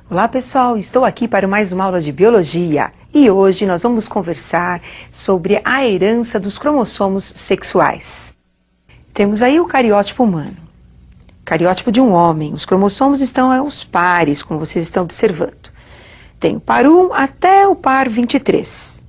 Olá pessoal, estou aqui para mais uma aula de Biologia e hoje nós vamos conversar sobre a herança dos cromossomos sexuais. Temos aí o cariótipo humano, cariótipo de um homem, os cromossomos estão aos pares, como vocês estão observando. Tem o par 1 até o par 23.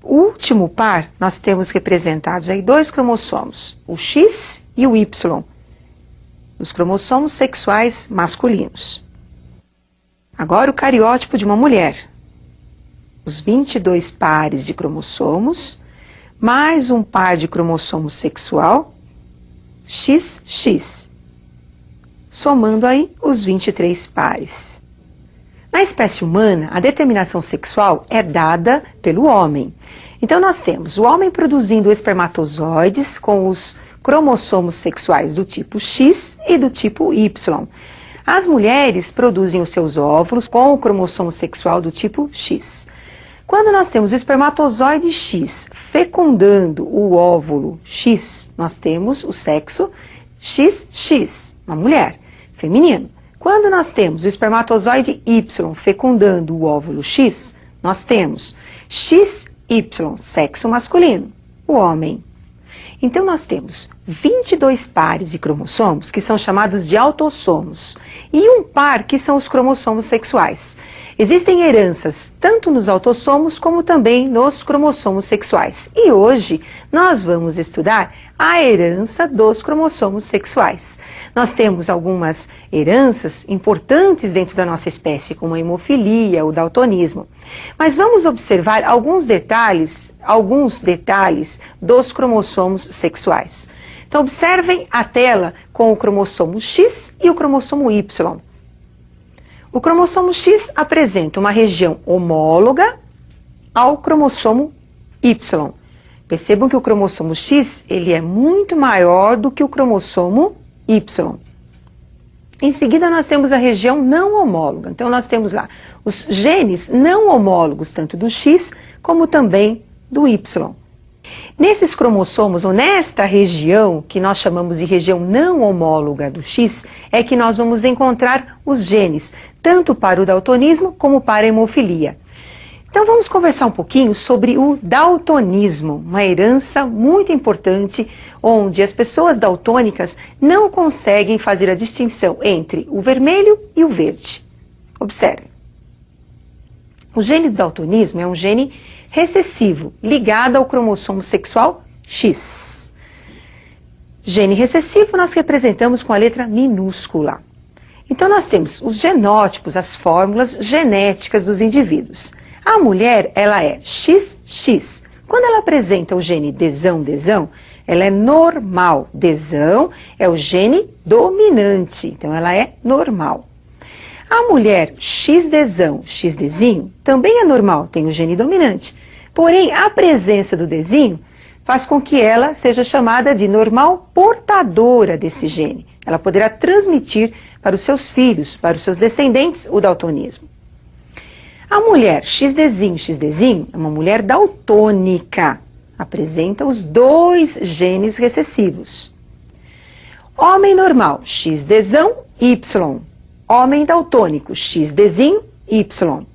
O último par nós temos representados aí dois cromossomos, o X e o Y, os cromossomos sexuais masculinos. Agora o cariótipo de uma mulher, os 22 pares de cromossomos, mais um par de cromossomo sexual, XX, somando aí os 23 pares. Na espécie humana, a determinação sexual é dada pelo homem. Então nós temos o homem produzindo espermatozoides com os cromossomos sexuais do tipo X e do tipo Y. As mulheres produzem os seus óvulos com o cromossomo sexual do tipo X. Quando nós temos o espermatozoide X fecundando o óvulo X, nós temos o sexo XX, uma mulher, feminino. Quando nós temos o espermatozoide Y fecundando o óvulo X, nós temos XY, sexo masculino, o homem. Então nós temos 22 pares de cromossomos, que são chamados de autossomos, e um par que são os cromossomos sexuais. Existem heranças tanto nos autossomos como também nos cromossomos sexuais. E hoje nós vamos estudar a herança dos cromossomos sexuais. Nós temos algumas heranças importantes dentro da nossa espécie, como a hemofilia, o daltonismo. Mas vamos observar alguns detalhes dos cromossomos sexuais. Então observem a tela com o cromossomo X e o cromossomo Y. O cromossomo X apresenta uma região homóloga ao cromossomo Y. Percebam que o cromossomo X ele é muito maior do que o cromossomo Y. Em seguida nós temos a região não homóloga. Então nós temos lá os genes não homólogos, tanto do X como também do Y. Nesses cromossomos, ou nesta região, que nós chamamos de região não homóloga do X, é que nós vamos encontrar os genes, tanto para o daltonismo como para a hemofilia. Então vamos conversar um pouquinho sobre o daltonismo, uma herança muito importante, onde as pessoas daltônicas não conseguem fazer a distinção entre o vermelho e o verde. Observe. O gene do daltonismo é um gene recessivo, ligado ao cromossomo sexual X. Gene recessivo nós representamos com a letra minúscula. Então nós temos os genótipos, as fórmulas genéticas dos indivíduos. A mulher, ela é XX. Quando ela apresenta o gene desão, ela é normal. Desão é o gene dominante, então ela é normal. A mulher XDzão, XDzinho, também é normal, tem o gene dominante. Porém, a presença do Dzinho faz com que ela seja chamada de normal portadora desse gene. Ela poderá transmitir para os seus filhos, para os seus descendentes, o daltonismo. A mulher XDzinho é uma mulher daltônica. Apresenta os dois genes recessivos. Homem normal, XDzão, Y. Homem daltônico, XDzinho, Y.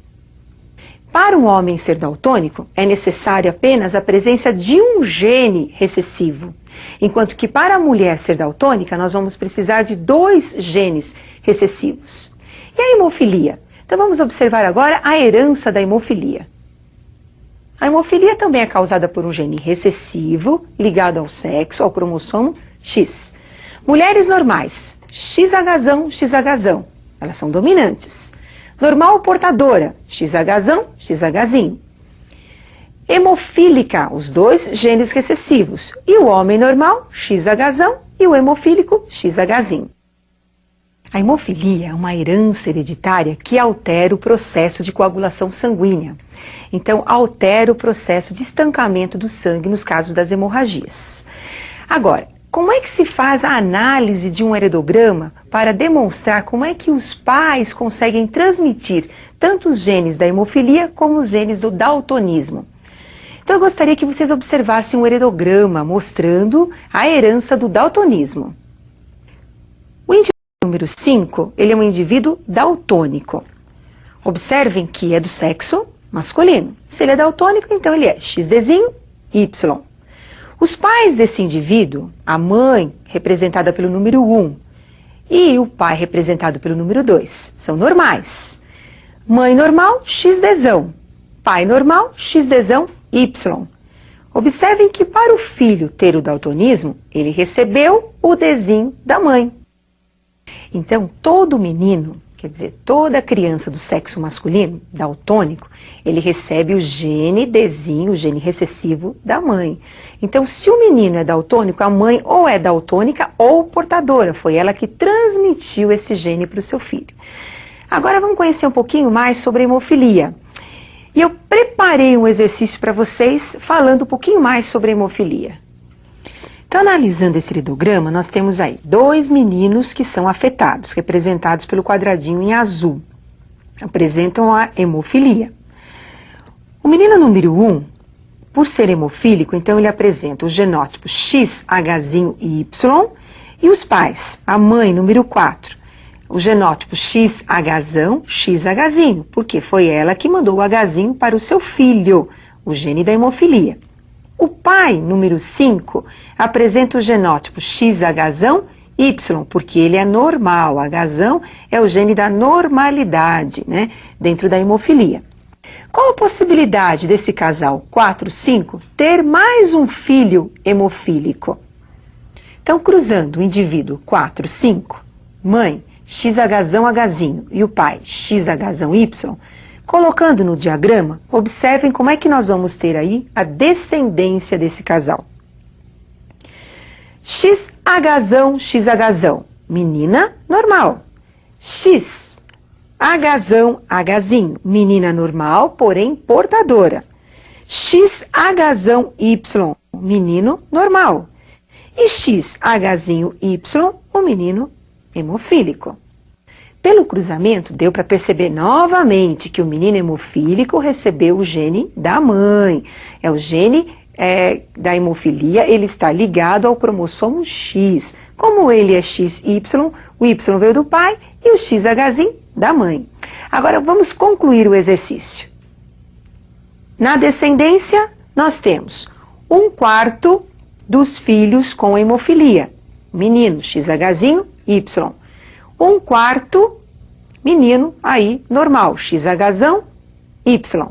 Para um homem ser daltônico, é necessário apenas a presença de um gene recessivo, enquanto que para a mulher ser daltônica, nós vamos precisar de dois genes recessivos. E a hemofilia? Então vamos observar agora a herança da hemofilia. A hemofilia também é causada por um gene recessivo, ligado ao sexo, ao cromossomo X. Mulheres normais, XHzão, elas são dominantes. Normal portadora, XHzinho. Hemofílica, os dois genes recessivos. E o homem normal, XHzão, e o hemofílico, XHzinho. A hemofilia é uma herança hereditária que altera o processo de coagulação sanguínea. Então, altera o processo de estancamento do sangue nos casos das hemorragias. Agora, como é que se faz a análise de um heredograma para demonstrar como é que os pais conseguem transmitir tanto os genes da hemofilia como os genes do daltonismo? Então eu gostaria que vocês observassem um heredograma mostrando a herança do daltonismo. O indivíduo número 5, ele é um indivíduo daltônico. Observem que é do sexo masculino. Se ele é daltônico, então ele é XDzinho, Y. Os pais desse indivíduo, a mãe representada pelo número 1 e o pai representado pelo número 2, são normais. Mãe normal, XDzão. Pai normal, XDzão, Y. Observem que para o filho ter o daltonismo, ele recebeu o Dzinho da mãe. Então, todo menino, quer dizer, toda criança do sexo masculino, daltônico, ele recebe o gene Dzinho, o gene recessivo da mãe. Então, se o menino é daltônico, a mãe ou é daltônica ou portadora. Foi ela que transmitiu esse gene para o seu filho. Agora vamos conhecer um pouquinho mais sobre a hemofilia. E eu preparei um exercício para vocês falando um pouquinho mais sobre a hemofilia. Então, analisando esse lidograma, nós temos aí 2 meninos que são afetados, representados pelo quadradinho em azul. Apresentam a hemofilia. O menino número 1, por ser hemofílico, então ele apresenta o genótipo XHzinho Y e os pais, a mãe número 4. O genótipo XHzão, XHzinho, porque foi ela que mandou o Hzinho para o seu filho, o gene da hemofilia. O pai, número 5, apresenta o genótipo XHzão, Y, porque ele é normal. Hzão é o gene da normalidade, né, dentro da hemofilia. Qual a possibilidade desse casal 4-5 ter mais um filho hemofílico? Então, cruzando o indivíduo 4-5, mãe, XHzão Hzinho e o pai XHzão Y, colocando no diagrama, observem como é que nós vamos ter aí a descendência desse casal. XHzão XHzão, menina normal. XHzão Hzinho, menina normal, porém portadora. XHzão Y, menino normal. E XHzinho Y, o menino hemofílico. Pelo cruzamento, deu para perceber novamente que o menino hemofílico recebeu o gene da mãe. É o gene da hemofilia, ele está ligado ao cromossomo X. Como ele é XY, o Y veio do pai e o XHzinho da mãe. Agora vamos concluir o exercício. Na descendência, nós temos 1/4 dos filhos com hemofilia. Menino, XHzinho, Y. 1/4 menino aí normal, XHzão, Y.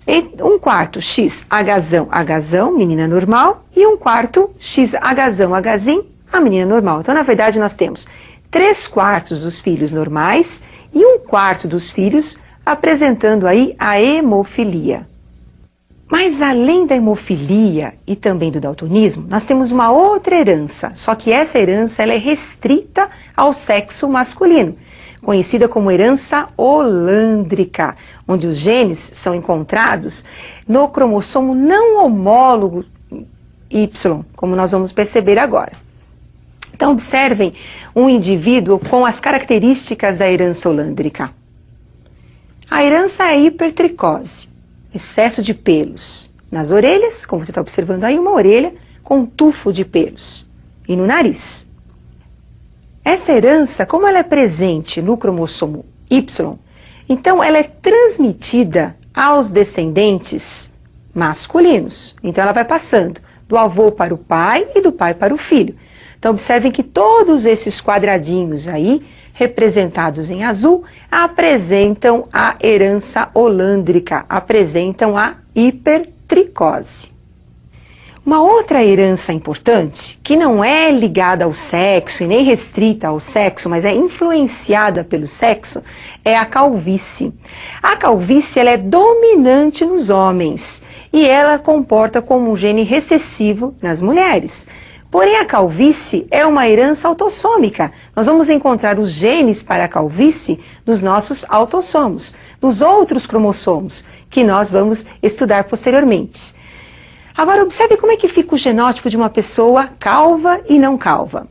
E 1/4 XHzão, Hzão, menina normal, e 1/4 XHzão, Hzinho, a menina normal. Então, na verdade, nós temos 3/4 dos filhos normais e 1/4 dos filhos apresentando aí a hemofilia. Mas além da hemofilia e também do daltonismo, nós temos uma outra herança, só que essa herança ela é restrita ao sexo masculino, conhecida como herança holândrica, onde os genes são encontrados no cromossomo não homólogo Y, como nós vamos perceber agora. Então observem um indivíduo com as características da herança holândrica. A herança é hipertricose. Excesso de pelos nas orelhas, como você está observando aí, uma orelha com um tufo de pelos, e no nariz. Essa herança, como ela é presente no cromossomo Y, então ela é transmitida aos descendentes masculinos. Então ela vai passando do avô para o pai e do pai para o filho. Então observem que todos esses quadradinhos aí, representados em azul, apresentam a herança holândrica, apresentam a hipertricose. Uma outra herança importante, que não é ligada ao sexo e nem restrita ao sexo, mas é influenciada pelo sexo, é a calvície. A calvície ela é dominante nos homens e ela comporta como um gene recessivo nas mulheres. Porém, a calvície é uma herança autossômica. Nós vamos encontrar os genes para a calvície nos nossos autossomos, nos outros cromossomos, que nós vamos estudar posteriormente. Agora, observe como é que fica o genótipo de uma pessoa calva e não calva.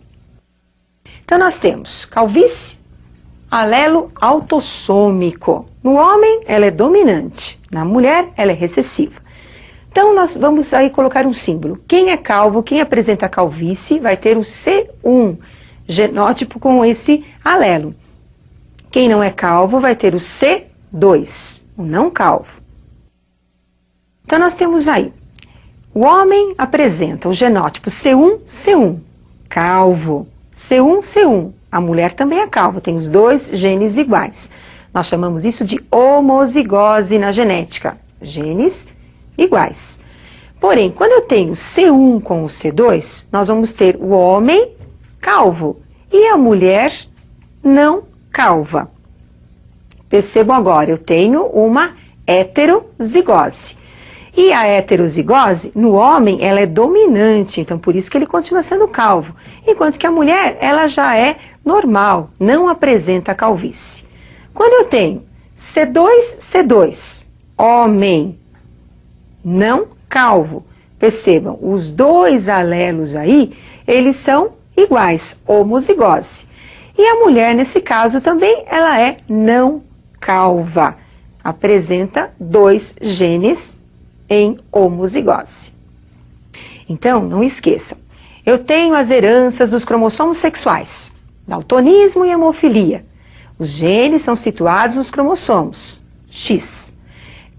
Então, nós temos calvície, alelo autossômico. No homem, ela é dominante. Na mulher, ela é recessiva. Então, nós vamos aí colocar um símbolo. Quem é calvo, quem apresenta calvície, vai ter o C1, genótipo com esse alelo. Quem não é calvo vai ter o C2, o não calvo. Então nós temos aí, o homem apresenta o genótipo C1, calvo, C1. A mulher também é calva, tem os dois genes iguais. Nós chamamos isso de homozigose na genética, genes iguais. Porém, quando eu tenho C1 com o C2, nós vamos ter o homem calvo e a mulher não calva. Percebam agora, eu tenho uma heterozigose. E a heterozigose, no homem, ela é dominante, então por isso que ele continua sendo calvo. Enquanto que a mulher, ela já é normal, não apresenta calvície. Quando eu tenho C2, homem, não calvo, percebam, os dois alelos aí, eles são iguais, homozigose. E a mulher, nesse caso também, ela é não calva, apresenta dois genes em homozigose. Então, não esqueçam, eu tenho as heranças dos cromossomos sexuais, daltonismo e hemofilia. Os genes são situados nos cromossomos X.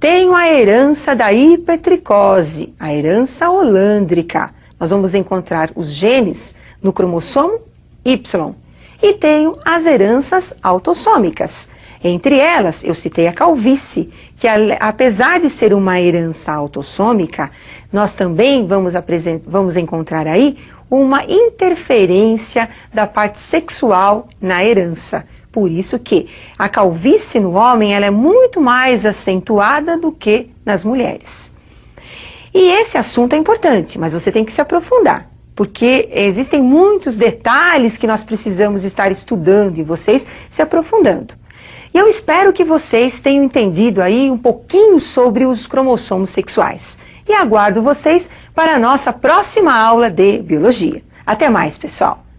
Tenho a herança da hipertricose, a herança holândrica. Nós vamos encontrar os genes no cromossomo Y. E tenho as heranças autossômicas. Entre elas, eu citei a calvície, que apesar de ser uma herança autossômica, nós também vamos encontrar aí uma interferência da parte sexual na herança. Por isso que a calvície no homem ela é muito mais acentuada do que nas mulheres. E esse assunto é importante, mas você tem que se aprofundar, porque existem muitos detalhes que nós precisamos estar estudando e vocês se aprofundando. E eu espero que vocês tenham entendido aí um pouquinho sobre os cromossomos sexuais. E aguardo vocês para a nossa próxima aula de biologia. Até mais, pessoal!